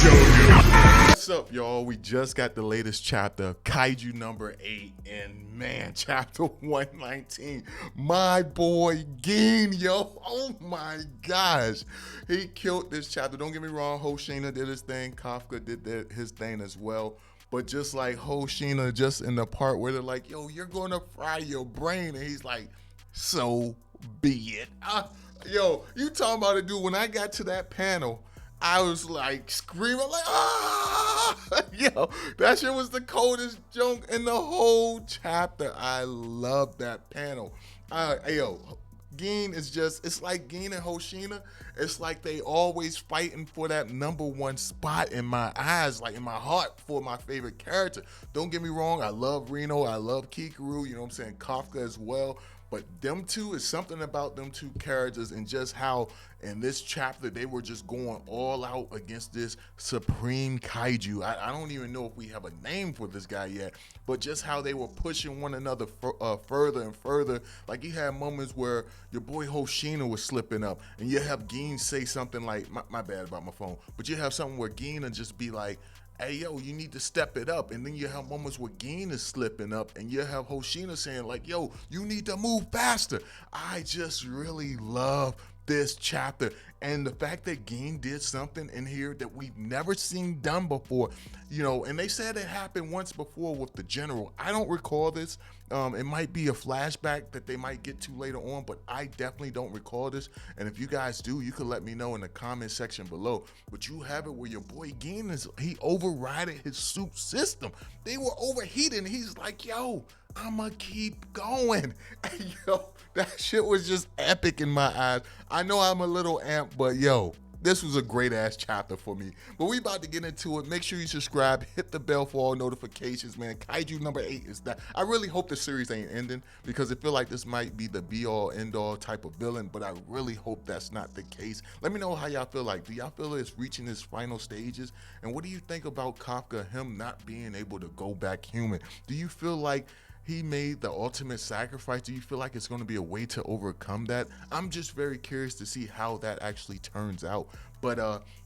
What's up, y'all? We just got the latest chapter, Kaiju No8, and man, chapter 119. My boy Gin, yo. Oh my gosh. He killed this chapter. Don't get me wrong, Hoshina did his thing, Kafka did his thing as well. But just like Hoshina, just in the part where they're like, yo, you're gonna fry your brain, and he's like, so be it. Yo, you talking about it, dude. When I got to that panel, I was like screaming, like, ah! Yo, that shit was the coldest junk in the whole chapter. I love that panel. Yo, Gin is just, it's like Gin and Hoshina, it's like they always fighting for that number one spot in my eyes, like in my heart, for my favorite character. Don't get me wrong, I love Reno, I love Kikaru, you know what I'm saying, Kafka as well. But them two, is something about them two characters and just how in this chapter they were just going all out against this supreme kaiju. I don't even know if we have a name for this guy yet, but just how they were pushing one another further and further. Like you had moments where your boy Hoshina was slipping up and you have Gin say something like, my bad about my phone, but you have something where Gin would just be like, hey, yo, you need to step it up. And then you have moments where Gin is slipping up and you have Hoshina saying like, yo, you need to move faster. I just really love this chapter. And the fact that Gin did something in here that we've never seen done before, you know, and they said it happened once before with the general. I don't recall this. It might be a flashback that they might get to later on, but I definitely don't recall this. And if you guys do, you can let me know in the comment section below. But you have it where your boy Gin he overrided his suit system. They were overheating. He's like, yo, I'ma keep going. And yo, that shit was just epic in my eyes. I know I'm a little amped, but yo, this was a great ass chapter for me. But we about to get into it. Make sure you subscribe, hit the bell for all notifications, man. Kaiju No8 is that. I really hope the series ain't ending because I feel like this might be the be all end all type of villain, but I really hope that's not the case. Let me know how y'all feel like. Do y'all feel it's reaching its final stages? And what do you think about Kafka, him not being able to go back human? Do you feel like he made the ultimate sacrifice? Do you feel like it's going to be a way to overcome that? I'm just very curious to see how that actually turns out. But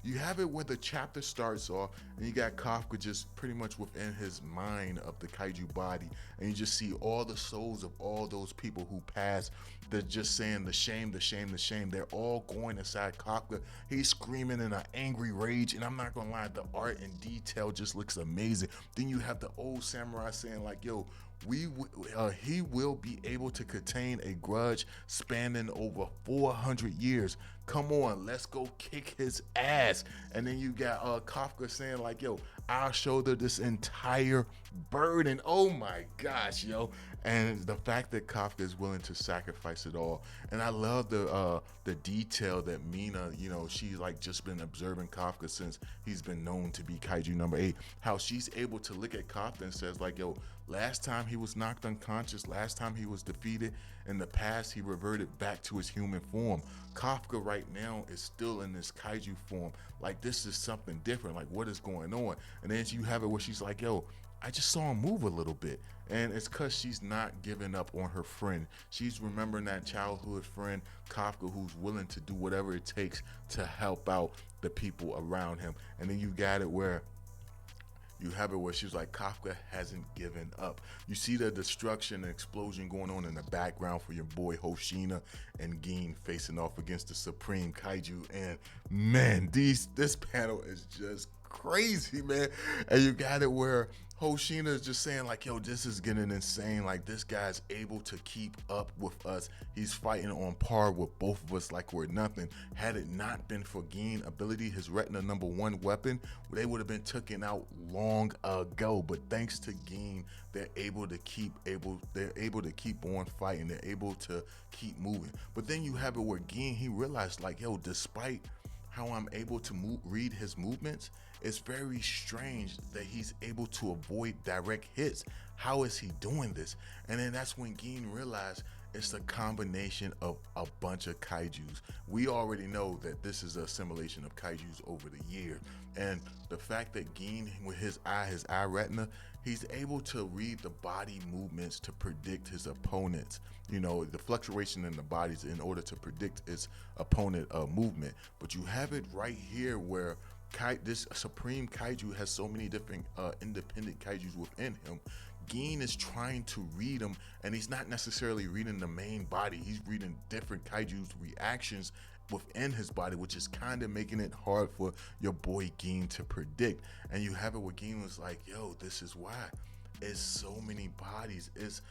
you have it where the chapter starts off and you got Kafka just pretty much within his mind of the kaiju body, and you just see all the souls of all those people who passed. They're just saying the shame, the shame, the shame. They're all going inside Kafka. He's screaming in an angry rage, and I'm not gonna lie, the art and detail just looks amazing. Then you have the old samurai saying like, yo, he will be able to contain a grudge spanning over 400 years. Come on, let's go kick his ass. And then you got Kafka saying like, yo, I'll shoulder this entire burden. Oh my gosh, yo. And the fact that Kafka is willing to sacrifice it all. And I love the detail that Mina, you know, she's like just been observing Kafka since he's been known to be Kaiju No8. How she's able to look at Kafka and says like, yo, last time he was knocked unconscious, last time he was defeated, in the past he reverted back to his human form. Kafka right now is still in this kaiju form. Like this is something different, like what is going on? And then you have it where she's like, yo, I just saw him move a little bit. And it's because she's not giving up on her friend. She's remembering that childhood friend, Kafka, who's willing to do whatever it takes to help out the people around him. And then you got it where you have it where she's like, Kafka hasn't given up. You see the destruction and explosion going on in the background for your boy Hoshina and Gin facing off against the Supreme Kaiju. And man, this panel is just crazy, man. And you got it where Hoshina is just saying like, yo, this is getting insane. Like this guy's able to keep up with us. He's fighting on par with both of us like we're nothing. Had it not been for Gin ability, his retina #1 weapon, they would have been taken out long ago. But thanks to Gin, they're able to keep on fighting. They're able to keep moving. But then you have it where Gin, he realized like, yo, despite how I'm able to read his movements, it's very strange that he's able to avoid direct hits. How is he doing this? And then that's when Gin realized it's a combination of a bunch of kaijus. We already know that this is a assimilation of kaijus over the years. And the fact that Gin, with his eye retina, he's able to read the body movements to predict his opponents. You know, the fluctuation in the bodies in order to predict its opponent movement. But you have it right here where this Supreme Kaiju has so many different independent kaijus within him. Gin is trying to read him, and he's not necessarily reading the main body. He's reading different kaiju's reactions within his body, which is kind of making it hard for your boy Gin to predict. And you have it where Gin was like, yo, this is why. It's so many bodies. It's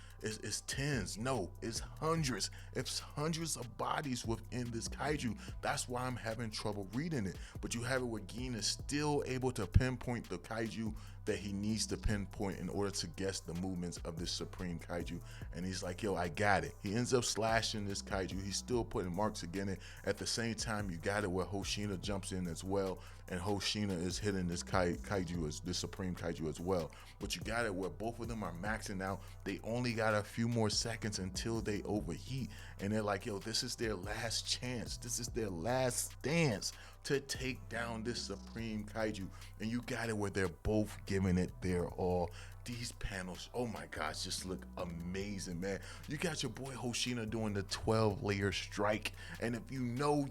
tens. No, it's hundreds. It's hundreds of bodies within this kaiju. That's why I'm having trouble reading it. But you have it where Gin is still able to pinpoint the kaiju that he needs to pinpoint in order to guess the movements of this Supreme Kaiju. And he's like, yo, I got it. He ends up slashing this kaiju. He's still putting marks against it. At the same time, you got it where Hoshina jumps in as well, and Hoshina is hitting this kaiju, as this Supreme Kaiju as well. But you got it where both of them are maxing out. They only got a few more seconds until they overheat, and they're like, yo, this is their last chance. This is their last stance to take down this Supreme Kaiju. And you got it where they're both giving it their all. These panels, oh my gosh, just look amazing, man. You got your boy Hoshina doing the 12-layer strike. And if you know,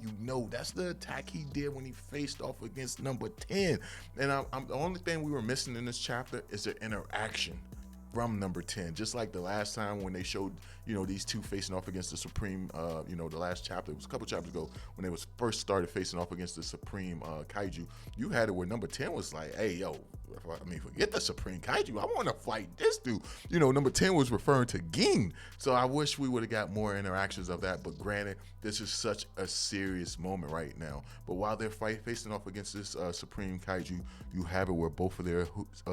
that's the attack he did when he faced off against number 10. And the only thing we were missing in this chapter is the interaction from number 10. Just like the last time when they showed, these two facing off against the Supreme, the last chapter, it was a couple chapters ago when they was first started facing off against the Supreme Kaiju. You had it where number 10 was like, hey, yo, forget the Supreme Kaiju. I want to fight this dude. Number 10 was referring to Gin. So I wish we would have got more interactions of that. But granted, this is such a serious moment right now. But while they're facing off against this Supreme Kaiju, you have it where both of their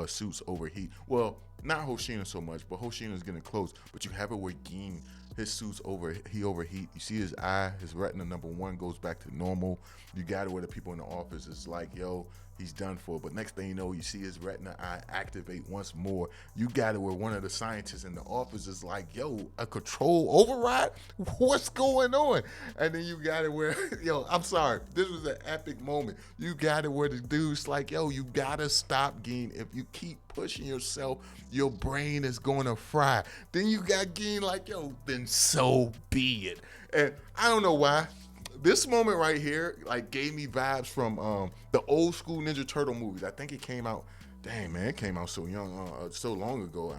suits overheat. Well, not Hoshina so much, but Hoshina's getting close. But you have it where Gin, his suit's overheat. You see his eye, his retina number 1 goes back to normal. You got it where the people in the office is like, yo, he's done for. But next thing you know, you see his retina eye activate once more. You got it where one of the scientists in the office is like, yo, a control override? What's going on? And then you got it where, yo, I'm sorry, this was an epic moment. You got it where the dude's like, yo, you gotta stop, Gin. If you keep pushing yourself, your brain is gonna fry. Then you got Gin like, yo, then so be it. And I don't know why. This moment right here, like, gave me vibes from the old school Ninja Turtle movies. I think it came out, dang man, it came out so young, so long ago.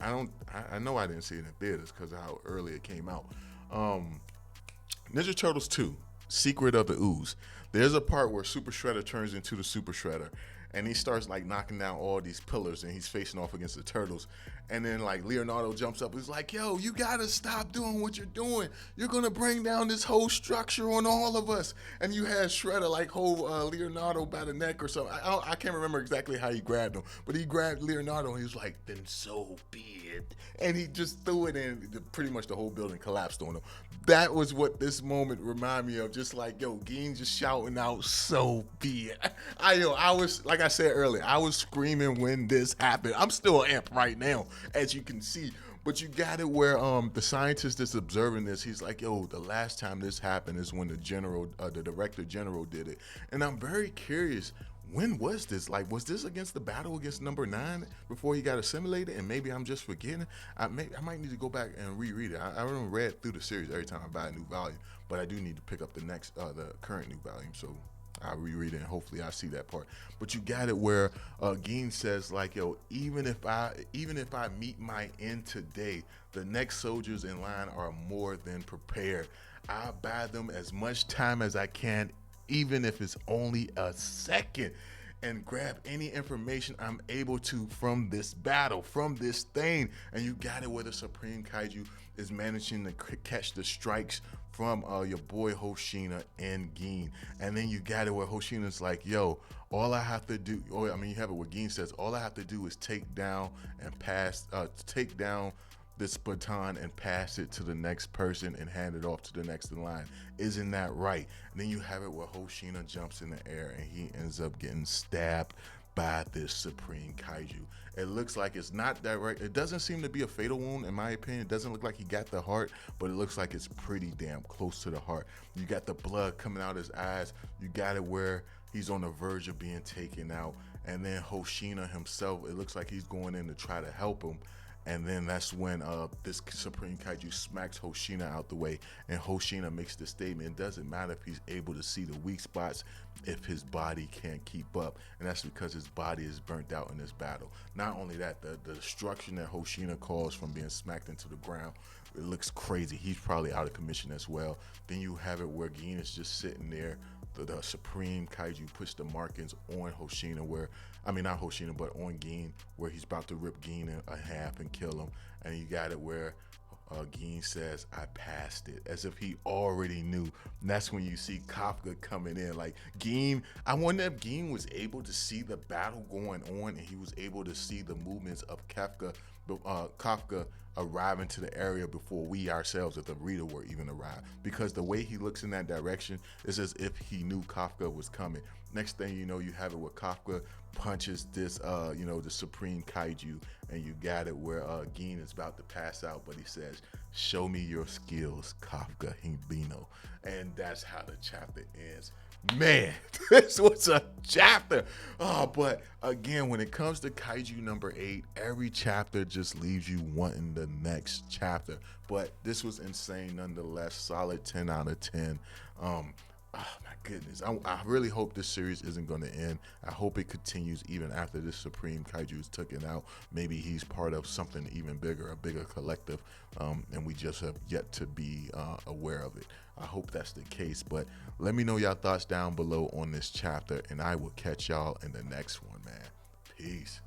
I know I didn't see it in theaters because of how early it came out. Ninja Turtles 2, Secret of the Ooze. There's a part where Super Shredder turns into the Super Shredder, and he starts like knocking down all these pillars, and he's facing off against the turtles. And then like Leonardo jumps up, he's like, yo, you gotta stop doing what you're doing. You're gonna bring down this whole structure on all of us. And you had Shredder like hold Leonardo by the neck or something. I can't remember exactly how he grabbed him, but he grabbed Leonardo and he was like, then so be it. And he just threw it in, pretty much the whole building collapsed on him. That was what this moment reminded me of, just like, yo, Gin just shouting out, so be it. I was, like I said earlier, I was screaming when this happened. I'm still amped right now, as you can see. But you got it where the scientist that's observing this, he's like, yo, the last time this happened is when the director general did it. And I'm very curious, when was this? Like, was this against the battle against number 9 before he got assimilated? And maybe I'm just forgetting. I might need to go back and reread it. I haven't read through the series every time I buy a new volume, but I do need to pick up the current new volume. So I'll reread it and hopefully I see that part. But you got it where Gin says like, yo, even if I meet my end today, the next soldiers in line are more than prepared. I'll buy them as much time as I can, even if it's only a second, and grab any information I'm able to from this battle, from this thing. And you got it where the Supreme Kaiju is managing to catch the strikes from your boy Hoshina and Gin. And then you got it where Hoshina's like, yo, all I have to do, you have it where Gin says, all I have to do is take down this baton and pass it to the next person and hand it off to the next in line. Isn't that right? And then you have it where Hoshina jumps in the air and he ends up getting stabbed by this Supreme Kaiju. It looks like it's not direct. It doesn't seem to be a fatal wound, in my opinion. It doesn't look like he got the heart, but it looks like it's pretty damn close to the heart. You got the blood coming out his eyes. You got it where he's on the verge of being taken out. And then Hoshina himself, it looks like he's going in to try to help him. And then that's when this Supreme Kaiju smacks Hoshina out the way, and Hoshina makes the statement: it doesn't matter if he's able to see the weak spots if his body can't keep up, and that's because his body is burnt out in this battle. Not only that, the destruction that Hoshina caused from being smacked into the ground, it looks crazy. He's probably out of commission as well. Then you have it where Gin is just sitting there. The Supreme Kaiju puts the markings on Hoshina, where, I mean, not Hoshina, but on Gin, where he's about to rip Gin in half and kill him. And you got it where Gin says, "I passed it," as if he already knew. And that's when you see Kafka coming in. Like, Gin, I wonder if Gin was able to see the battle going on, and he was able to see the movements of Kafka arriving to the area before we ourselves, as the reader, were even arrived. Because the way he looks in that direction is as if he knew Kafka was coming. Next thing you know, you have it where Kafka punches this, the Supreme Kaiju, and you got it where Gin is about to pass out, but he says, "Show me your skills, Kafka Hibino." And that's how the chapter ends. Man, this was a chapter. Oh, but again, when it comes to Kaiju number 8, every chapter just leaves you wanting the next chapter. But this was insane nonetheless. Solid 10 out of 10. Oh my goodness. I really hope this series isn't going to end. I hope it continues even after this Supreme Kaiju is taken out. Maybe he's part of something even bigger, a bigger collective, and we just have yet to be aware of it. I hope that's the case, but let me know y'all thoughts down below on this chapter, and I will catch y'all in the next one, man. Peace.